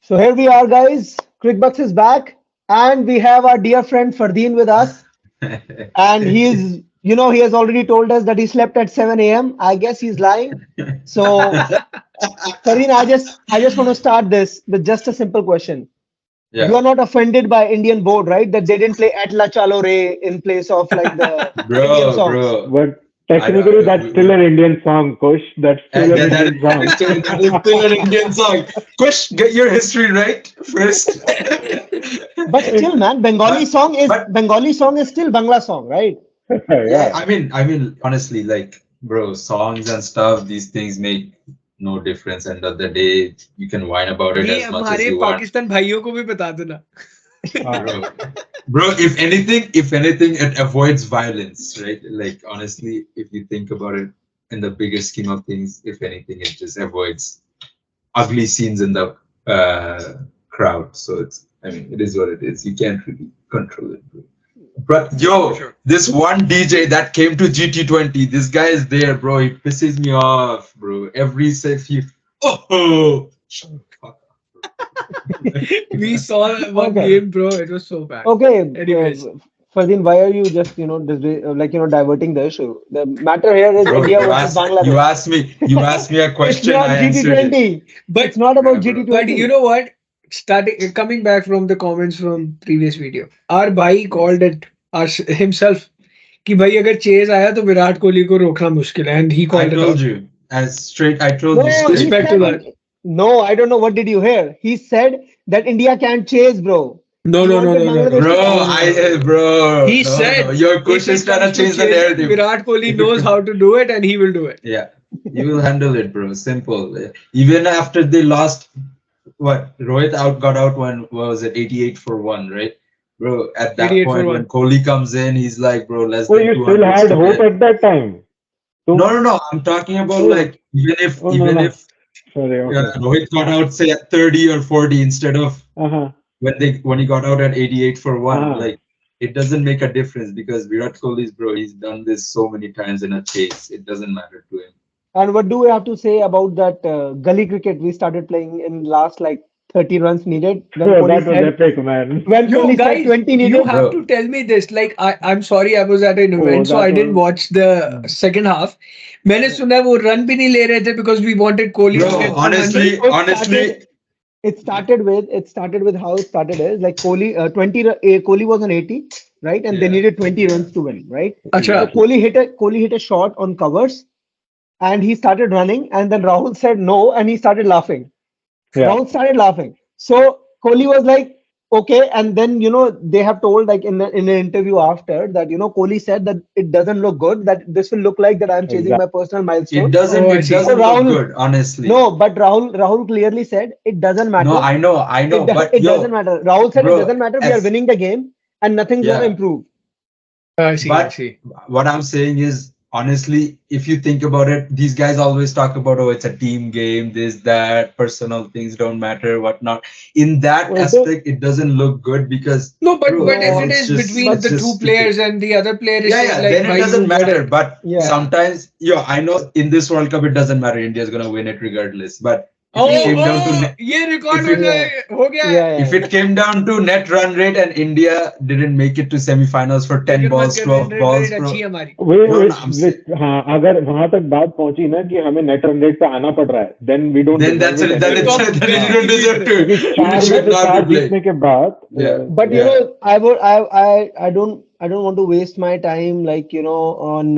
So here we are, guys. Crickbucks is back, and we have our dear friend Fardin with us. And he has already told us that he slept at 7 a.m. I guess he's lying. So, Fardin, I just want to start this with just a simple question. You Yeah, are not offended by Indian board, right? That they didn't play Atla Chalo Re in place of like the Indian songs. bro. But I technically, that's still an Indian song, Kush. That's still an Indian that is song. still an Indian song. Kush, get your history right first. But still, man, but but Bengali song is still Bangla song, right? yeah, Yeah. I mean, honestly, like, bro, songs and stuff, these things make no difference. End of the day, you can whine about it ये as much as हमारे you want, Pakistan भाइयों को भी बता दो ना. bro. Bro, if anything, it avoids violence, right? Like, honestly, if you think about it in the bigger scheme of things, if anything, it just avoids ugly scenes in the crowd. So I mean, it is what it is. You can't really control it, bro. But For yo, sure. this one DJ that came to GT20, this guy is there, bro. He pisses me off, bro. Every sex he, oh, shut the fuck We saw that one Okay. game, bro. It was so bad. Okay, Anyways, Fardin, why are you just, diverting the issue? The matter here is bro. India versus You Bangladesh. asked me a It's question. not I answered it. GT20. but It's not Yeah, about bro. but you GT20. know what? Starting coming back from the comments from previous video, our bhai called it himself कि भाई अगर chase आया तो विराट कोहली को रोकना मुश्किल है, and he I called it told out. you, as straight. I told you No, he straight. Respect to said, that. no, I don't know. What did you hear? He said that India can't chase, bro. No, He no, no, wanted no, no, no, Bangladesh Bro, to no, catch. no, no, no, no. bro, He no. said Your if coach is it trying comes to to change the chasing, narrative. Virat Kohli If knows it, how to do it, and he will do it. yeah, you will handle it, bro. Simple. Even after they lost, what Rohit got out when what was it, 88 for one, right? Bro, at that 88 for point when one. Kohli comes in, he's like, bro, less So than you two still hundreds had to hope win. at that time. So, No. I'm talking about oh, like oh no, even no. if Sorry. Okay. Rohit got out say at 30 or 40 instead of Uh-huh. when he got out at 88 for one, Uh-huh. like it doesn't make a difference because Virat Kohli's bro, he's done this so many times in a chase. It doesn't matter to him. And what do we have to say about that gully cricket we started playing in last like 30 runs needed So that was epic, man. When Yo, Kohli said guys, 20 you needed? have Bro, to tell me this. Like, I'm sorry, I was at an Oh, event, so that I didn't was. watch the second half. मैंने सुना है वो run भी नहीं ले रहे थे because we wanted Kohli bro, to get 200. honestly, It honestly, started. It started with how it started is like Kohli was on 80, right? And they yeah, needed 20 yeah, runs to win, right? So अच्छा, Exactly. Kohli hit a shot on covers and he started running, and then Rahul said no, and he started laughing. Yeah. Rahul started laughing. So Kohli was like, okay. And then, they have told like in an interview after that, Kohli said that it doesn't look good, that this will look like that I'm chasing Exactly. my personal it milestone. doesn't oh, I it see. So doesn't look Rahul, good, honestly. no, but Rahul clearly said it doesn't No, matter. I It, know, do- but it doesn't yo, matter. Rahul said it bro, doesn't matter. We are as winning the game and nothing's going to yeah, improve. I see, I but see. what I'm saying is, honestly, if you think about it, these guys always talk about, oh, it's a team game, this, that, personal things don't matter, whatnot. In that Well, so, aspect, it doesn't look good because, No, but bro, if it No, is but between it's the just two stupid. players and the other player is Yeah, saying yeah, like, then it "Bhai, doesn't you got matter. it." But yeah. sometimes, I know in this World Cup, it doesn't matter. India's gonna win it regardless. But if it Oh, came See, down to oh, ये record if हो it yeah, जाए हो गया है. yeah, if yeah. it came down to net run rate and India didn't make it to semi-finals for 10 फिक्र मत balls, कर, 12 run balls, rate अच्छी bro. है हमारी. No, I'm saying हाँ, अगर वहां तक बात पहुंची ना कि हमें नेट रन रेट पे आना पड़ रहा है, then we don't then deserve that's it it. Then फिर तो it's anyway. हम then गली you हाँ, don't नहीं जीत deserve रहे. to. क्योंकि You चार में should से not be चार playing. जीतने के बाद Yeah, But yeah. I don't want to waste my time like on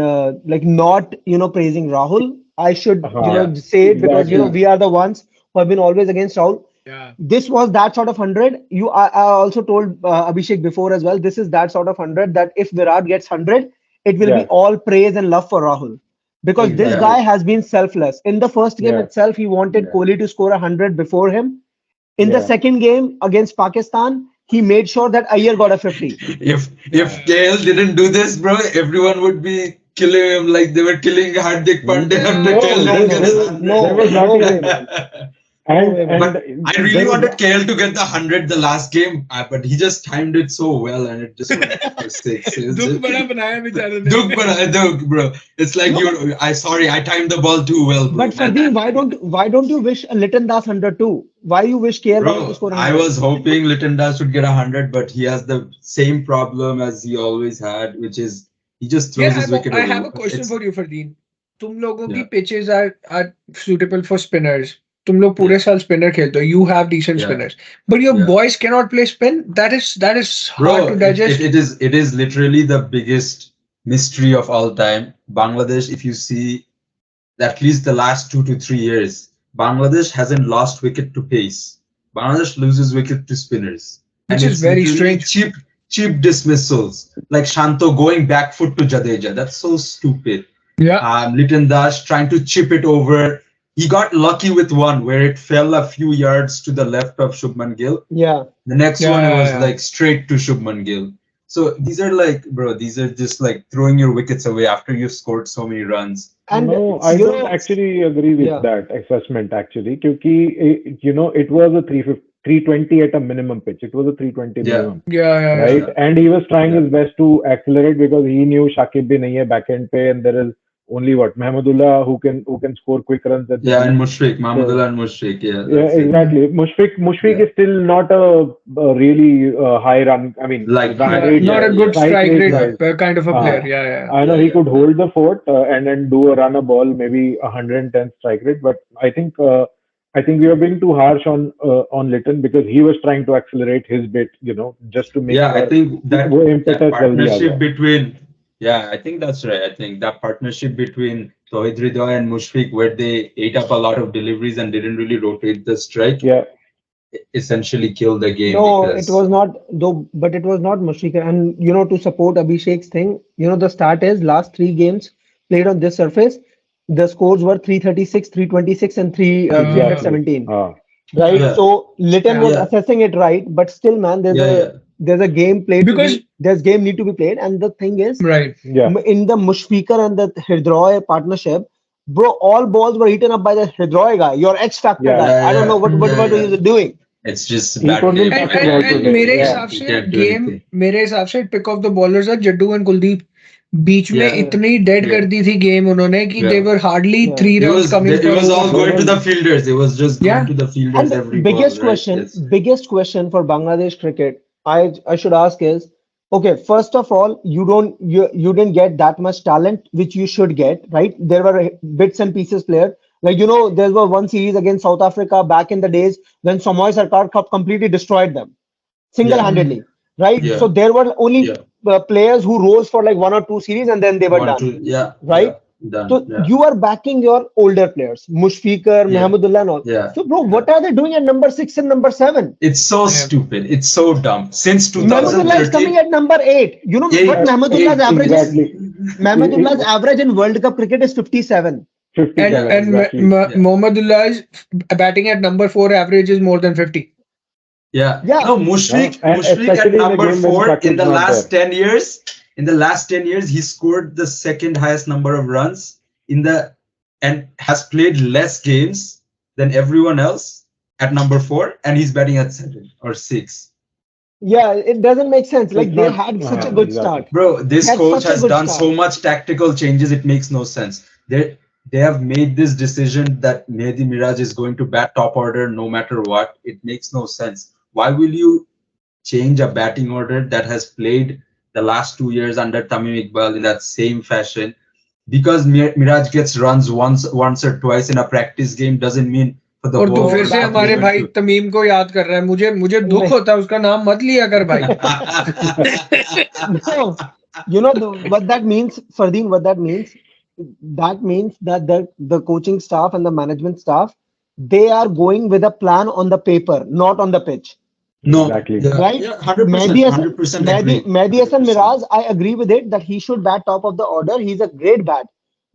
like not praising Rahul. I should हाँ, yeah, say it because exactly. yeah. we are the ones who have been always against Rahul. Yeah. This was that sort of 100. I also told Abhishek before as well. This is that sort of 100 that if Virat gets 100, it will be Yeah, all praise and love for Rahul because this Yeah, guy exactly. has been selfless. In the first game Yeah, itself, he wanted yeah. Kohli to score 100 before him. In the yeah, second game against Pakistan, he made sure that Iyer got a 50. If yeah. KL didn't do this, bro, everyone would be killing him like they were killing Hardik Pandya after No, KL no, didn't no, get no, his There 100. no, was no nothing way, like. man. No way, man. But And I really there was wanted KL to get the 100 the last game, but he just timed it so well and it just went for six. It's दुख just, बड़ा बनाया बेचारे ने Duk, bro. It's like No, I timed the ball too well, bro. but Fardeen, why don't you wish a Litton Das 100 too? Why you wish KL wanted to Bro, score I 100? was hoping Litton Das would get 100, but he has the same problem as he always had, which is he just throws Yeah, his wicket I away. have a question It's for you, Fardeen. तुम लोगों की yeah, pitches are suitable for spinners. तुम लोग पूरे yeah, साल spinner खेलते हो. You have decent yeah, spinners, but your yeah. boys cannot play spin. That is hard Bro, to it digest. is literally the biggest mystery of all time. Bangladesh, if you see at least the last 2 to 3 years, Bangladesh hasn't lost wicket to pace. Bangladesh loses wicket to spinners. And Which is it's very literally strange. cheap dismissals. Like Shanto going back foot to Jadeja. That's so stupid. Yeah, Liton Das trying to chip it over. He got lucky with one where it fell a few yards to the left of Shubman Gill. Yeah. The next yeah, one yeah, was yeah. like straight to Shubman Gill. So these are like, bro, these are just like throwing your wickets away after you've scored so many runs. And no, I you don't know, actually agree with yeah, that assessment actually, क्योंकि it was a 350, 320 at a minimum pitch. It was a 320 Yeah, minimum, Yeah, yeah, right? yeah. And he was trying yeah, his best to accelerate because he knew Shakib bhi nahi hai back end pe, and there is only what Mahmudullah who can score quick runs at the yeah. And deep. Mushfiq, So Mahmudullah and Mushfiq. Yeah, yeah, that's it. Mhm. exactly. Mushfiq Yeah, is still not a really high run. I mean, like run Yeah, yeah, rate, not yeah, a yeah, good strike strike rate rate yeah, wise. kind of a Uh, player. yeah, Yeah, yeah. I know yeah, he yeah, could hold the fort and then do a run a ball, maybe 110 strike rate. But I think we are being too harsh on Litton because he was trying to accelerate his bit, just to make yeah. I sure think वो that impetus जल्दी आ partnership जाए. between yeah, I think that's right. I think that partnership between Tawhid Ridha and Mushfiq, where they ate up a lot of deliveries and didn't really rotate the strike, Yeah, essentially killed the game no, it because was not though, but it was not Mushrika. And to support Abhishek's thing, the stat is last three games played on this surface, the scores were 336, 326, and exactly. 317. Uh, Right? yeah, So Litton Yeah. was yeah, assessing it right, but still, man, there's yeah, a yeah, there's a game played to Because be there's game need to be played, and the thing is, right. yeah. in the Mushfiqar and the Hridroy partnership, bro, all balls were eaten up by the Hridroy guy, your X Factor Yeah. guy. yeah, I don't know yeah, what yeah, were yeah. you doing. It's just He bad couldn't hitting, And touch the man. and ball Yeah, and today. मेरे Yeah. हिसाब you से can't do game anything. मेरे हिसाब से pick of the bowlers are Jaddu and Kuldeep बीच में Yeah, Yeah, इतनी dead yeah, कर दी थी गेम उन्होंने कि they yeah. were hardly yeah. 3 runs coming It for was over all They 100. going to were the fielders. It was just going Yeah, to the fielders And every ball, biggest right? question, Yes. biggest question for Bangladesh cricket, I should ask is, okay, first of all, you didn't get that much talent which you should get, right? There were bits and pieces players. Like there was one series against South Africa back in the days when Somoy Sarkar completely destroyed them Yeah, single-handedly, right? Mhm. So yeah, there were only yeah. players who rose for like one or two series and then they were One, done, two. Yeah, right? yeah. Done. So Yeah, you are backing your older players, Mushfiqur, yeah, Mahmudullah, and all. yeah, So, bro, yeah. what are they doing at number 6 and number 7? It's so yeah. stupid. It's so dumb. Since Mahmudullah is coming 2013, at number 8. You know what eight, Mahmudullah's eight. average is? exactly. Mahmudallah's average in World Cup cricket is 57. And Yeah, 57 and exactly. yeah. Mohammedullah's batting at number 4 average is more than 50. Yeah. Yeah, No, And Mushfiq at especially in a number game when four in Shakib's the not last there. 10 years, he scored the second highest number of runs and has played less games than everyone else at number 4, and he's batting at 7 or 6. yeah, it doesn't make sense. Like It's they not had such a good exactly. start. Bro, They this had coach such a has good done so start. much tactical changes, it makes no sense. They have made this decision that Mehdi Miraj is going to bat top order no matter what. It makes no sense. Why will you change a batting order that has played the last 2 years under Tamim Iqbal in that same fashion? Because Miraj gets runs once or twice in a practice game doesn't mean for the और तू whole No, फिर से World Cup that he's हमारे going means भाई to. Tamim को याद कर रहा है मुझे मुझे दुख नहीं. होता है उसका नाम मत लिया कर भाई No, what that means, Fardeen, what that means that the coaching staff and the management staff, they are going with a plan on the paper, not on the pitch. No, Exactly. yeah, Right? yeah, 100%, 100% agree, Mehdi Hasan 100%. Miraz, I agree with it that he should bat top of the order. He's a great bat.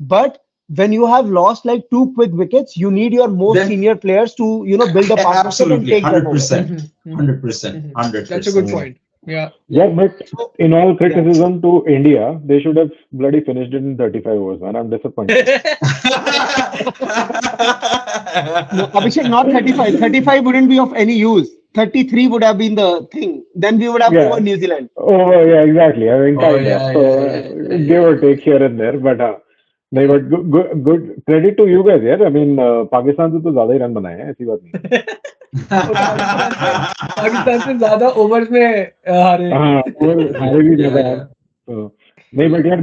But when you have lost like two quick wickets, you need your most Then senior players to, build a partnership and absolutely, take them over. 100%, Mhm, mhm, 100%, mhm. That's a good 100%. Mm. point. Yeah. Yeah, but So, in all yeah. criticism to India, they should have bloody finished it in 35 overs, man. I'm disappointed. No, Abhishek, not 35. 35 wouldn't be of any use. 33 would have been the thing. Then we would have Yeah. over New Zealand. Oh, yeah, exactly. I mean, Oh kind of. yeah, So, yeah, yeah, yeah, give or yeah, take here and there, but नहीं, but good credit to you guys यार. I mean, Pakistan से तो ज़्यादा ही run बनाए हैं, ऐसी बात नहीं है. और पाकिस्तान से ज्यादा ओवर्स में हारे. हाँ, और हारे भी yeah, ज़्यादा यार. yeah. तो नहीं, but यार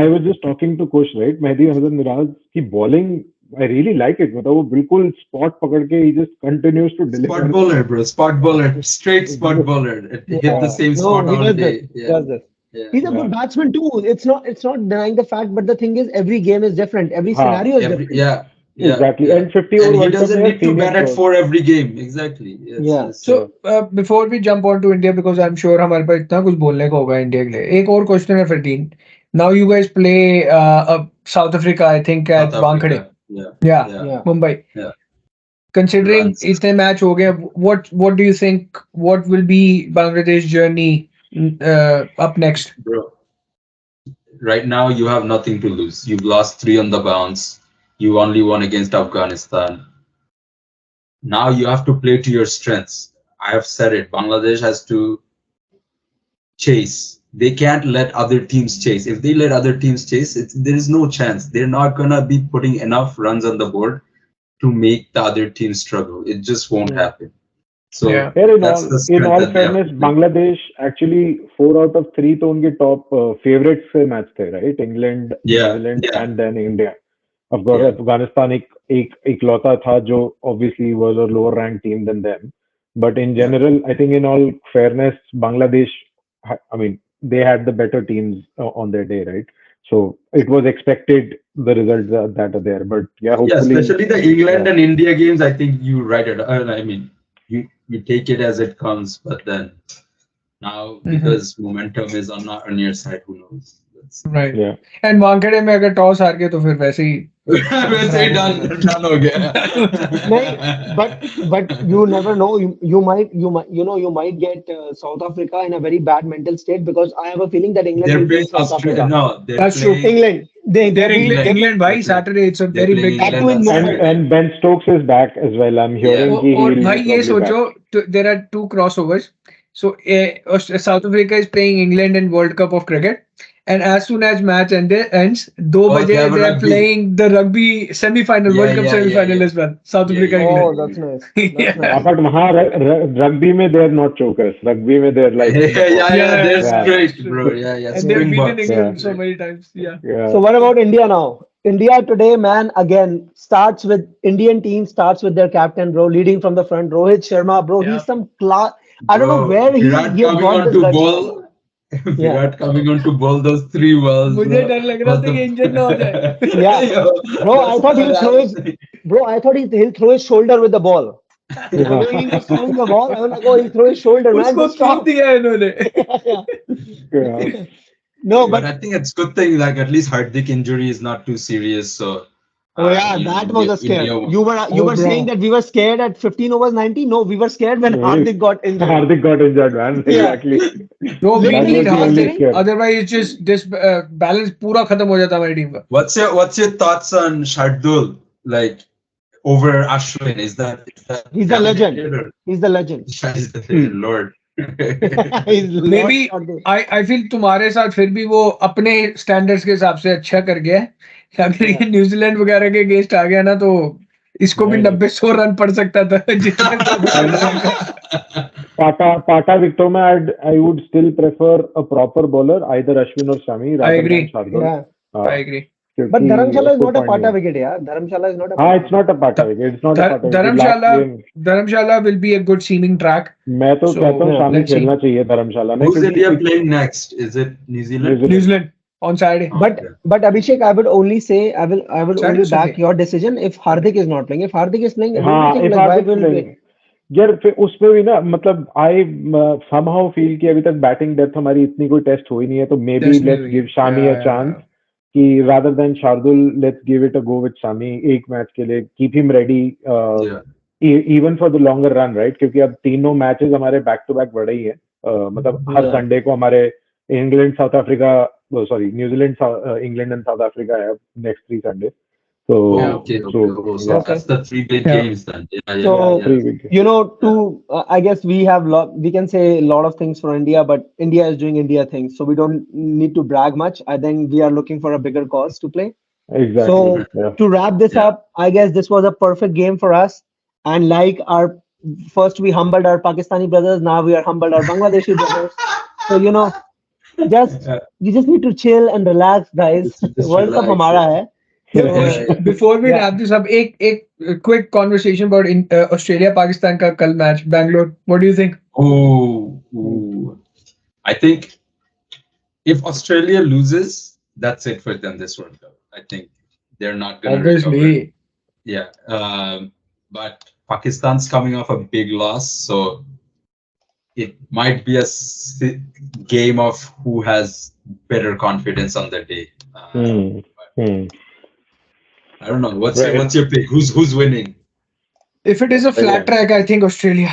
I was just talking to coach, right? Mehdi Hasan Miraj की bowling, I really like it. मतलब वो बिल्कुल spot पकड़ के he just continues to Spot deliver. bowler, bro. Spot bowler. Straight spot bowler. It hit the Yeah. same No, spot he all does this. day. He Yeah, does this. yeah. He's a good batsman too. It's not denying the fact, but the thing is, every game is different. Every हाँ. scenario is Every, different. yeah, yeah, Exactly. yeah. And 50 over And he World Cup doesn't में need to senior bat at pro. 4 every game. Exactly. Yes, Yeah. yes. So before we jump on to India, because I'm sure हमारे पास इतना कुछ बोलने का होगा India के लिए. एक और क्वेश्चन है Fardeen. Now you guys play South Africa, I think at South Wankhede. Africa. Yeah, Yeah, Yeah. Mumbai. yeah. Considering Runs. इतने मैच हो गए, what do you think? What will be Bangladesh journey up next? Bro, right now you have nothing to lose. You've lost 3 on the bounce. You only won against Afghanistan. Now you have to play to your strengths. I have said it. Bangladesh has to chase. They can't let other teams chase. If they let other teams chase, there is no chance. They're not gonna be putting enough runs on the board to make the other team struggle. It just won't Yeah. happen. So Yeah. यार that's the in strength all that they have fairness, to play. Bangladesh actually 4 out of 3 तो उनके top favorites से match थे, right? England, New Yeah, Zealand, yeah, and then India. Of course, yeah. Afghanistan एक इकलौता था जो obviously was a lower ranked team than them. But in Yeah. general, I think in all fairness, Bangladesh, I mean, they had the better teams on their day, right? So it was expected the results that are there. But yeah, Yeah, hopefully, especially the England yeah. and India games. I think you write it. I mean, you take it as it comes. But then now because momentum is on your side, who knows? Let's see. Right. Yeah. And Wankhede में अगर toss हार गए तो फिर वैसे ही वैसे ही done हो गया. नहीं, but you never know. You might get South Africa in a very bad mental state because I have a feeling that England They're will playing beat South Australia. Africa. No, they're That's true. playing England. they're beat- England भाई Saturday. It's a they're very playing big. That too in England on Mumbai. And Saturday. Ben Stokes is back as well. I'm hearing Yeah. he और he'll भाई ये probably back. सोचो there are 2 crossovers. So South Africa is playing England in World Cup of Cricket, and as soon as match ends, 2 Oh, बजे they have a they are rugby. playing the rugby semi-final, Yeah, World Cup yeah, semi-final yeah. as well. South Yeah, Africa yeah. Oh, England. that's nice. That's Yeah. nice. But वहाँ rugby में they are not chokers. Rugby में they are like Yeah. They're Yeah. straight, bro. Yeah. And they've beaten Springboks. England Yeah. so many times. Yeah. yeah. So what about India now? India today, man, again starts with Indian team starts with their captain, bro, leading from the front. Rohit Sharma, bro, Yeah. he's some class. I don't know Bro, where Virat he has coming got on this to guts bowl. from. Virat coming on to bowl those 3 balls. मुझे डर लग रहा था कि engine ना हो जाए. Yeah. Bro, I thought he'll throw his he'll throw his shoulder with the ball. The way he was throwing the ball, I was like, oh, he'll throw his shoulder, man. उसको Just क्यों stop. दिया है इन्होंने? Yeah. No, But but I think it's good thing like at least Hardik injury is not too serious. So oh yeah, that was a scare. India won. You were bro. saying that we were scared at 15 overs 90. No, we were scared when Really? Hardik got injured. Hardik got injured, man. Yeah. Exactly. No, we That need was the only Hardik. scare. Otherwise, it's just this balance पूरा खत्म हो जाता हमारी team का. What's your thoughts on Shardul? Like over Ashwin? Is that He's the legend. validated or- He's the legend. He's the Lord. He's Maybe Lord Hardik. I feel तुम्हारे साथ फिर भी वो अपने स्टैंडर्ड्स के हिसाब से अच्छा कर गया है. अगर ये न्यूजीलैंड वगैरह के अगेंस्ट आ गया ना तो इसको भी नहीं। 90-100 रन पड़ सकता था. Pata Victor में I would still prefer a proper bowler, either Ashwin or Shami, rather agree. than Shardul. Yeah. I agree. क्योंकि But Dharamshala is उसको not a point Pata नहीं है. wicket, yeah. Dharamshala is not a हाँ, Pata it's not a Pata wicket. It's not a Pata wicket. Last Dharamshala game, Dharamshala will be a good seaming track. मैं तो So, कहता हूँ yeah, Shami let's see. खेलना चाहिए धर्मशाला में Who's क्योंकि India playing next? Is it New Zealand? New New Zealand on Saturday. But Okay. but Abhishek, I would only say I will Saturday, only back Sunday. your decision if Hardik is not playing. If Hardik is playing, don't हाँ you think if like why Hardik will playing play? यार फिर उसमें भी ना मतलब आई somehow feel कि अभी तक बैटिंग डेप्थ हमारी इतनी कोई टेस्ट हुई नहीं है तो मे बी Test नहीं लेट्स हुई. Give Shami Yeah, a chance कि rather than Shardul let's give it a go with Shami एक मैच के लिए keep him ready Yeah. even for the longer run right क्योंकि अब तीनों मैचेस हमारे बैक टू बैक बढ़ रही है मतलब हर Yeah. संडे को हमारे England South Africa sorry New Zealand England and South Africa है next 3 Sunday Yeah. Okay, So okay. Oh, so yeah, Okay. that's the three big Yeah. games then. Yeah, yeah, yeah, So, three yeah. big. to I guess we have we can say a lot of things for India, but India is doing India things, so we don't need to brag much. I think we are looking for a bigger cause to play. Exactly. So Yeah. to wrap this Yeah. up, I guess this was a perfect game for us. And like our first we humbled our Pakistani brothers, now we are humbled our Bangladeshi brothers. So just you just need to chill and relax, guys. Just World Cup relax. हमारा है. Yeah, So yeah. Before we yeah, wrap this up, a quick conversation about Australia Pakistan ka kal match Bangalore. What do you think? Oh, ooh. I think if Australia loses, that's it for them this World Cup. I think they're not gonna recover. Obviously, Yeah. But Pakistan's coming off a big loss, so it might be a game of who has better confidence on the day. Hmm. Hmm. I don't know. Right. What's your pick? Who's winning? if it is a flat Australia. track, I think Australia.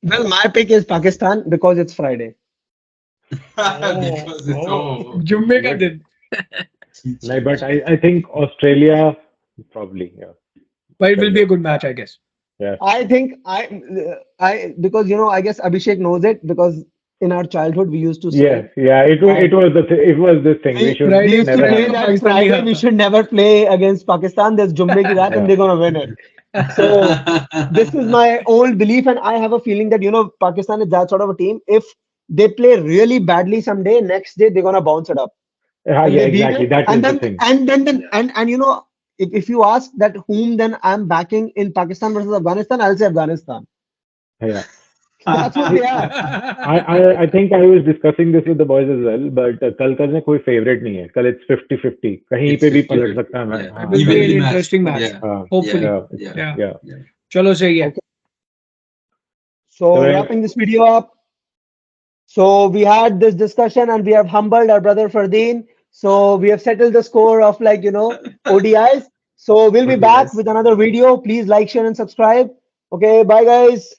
well, my pick is Pakistan because it's Friday. Because it's oh. जुम्मे का But दिन. no, but I think Australia probably. Yeah. But it will be Australia. a good match, I guess. Yeah. I think I because I guess Abhishek knows it because in our childhood we used to Yes. say Yeah. It that was it was this thing. We should we Friday used to never Friday say have. को that Pakistan नहीं Friday we हारता. should never play against Pakistan. There's Jumme ki raat and Yeah. they're gonna win it. So this is my old belief, and I have a feeling that Pakistan is that sort of a team. If they play really badly someday, next day they're gonna bounce it up and Yeah. they beat Exactly. it. That And is the then thing. and if you ask that whom then I'm backing in Pakistan versus Afghanistan, I'll say Afghanistan. Yeah. That's what they are. I think I was discussing this with the boys as well, but कल का में कोई favorite नहीं है. कल it's 50-50. कहीं It's पे भी 50 पलट 50. सकता है मैं. Yeah. It will be an Evenly matched. interesting match. Yeah. हाँ, Yeah. Hopefully. yeah, Yeah. Yeah. yeah. Yeah. Chalo सही है. Okay. So So wrapping this video up. So we had this discussion and we have humbled our brother Fardin. So we have settled the score of ODIs. So we'll be Okay, back guys. with another video. Please like, share, and subscribe. Okay, bye guys.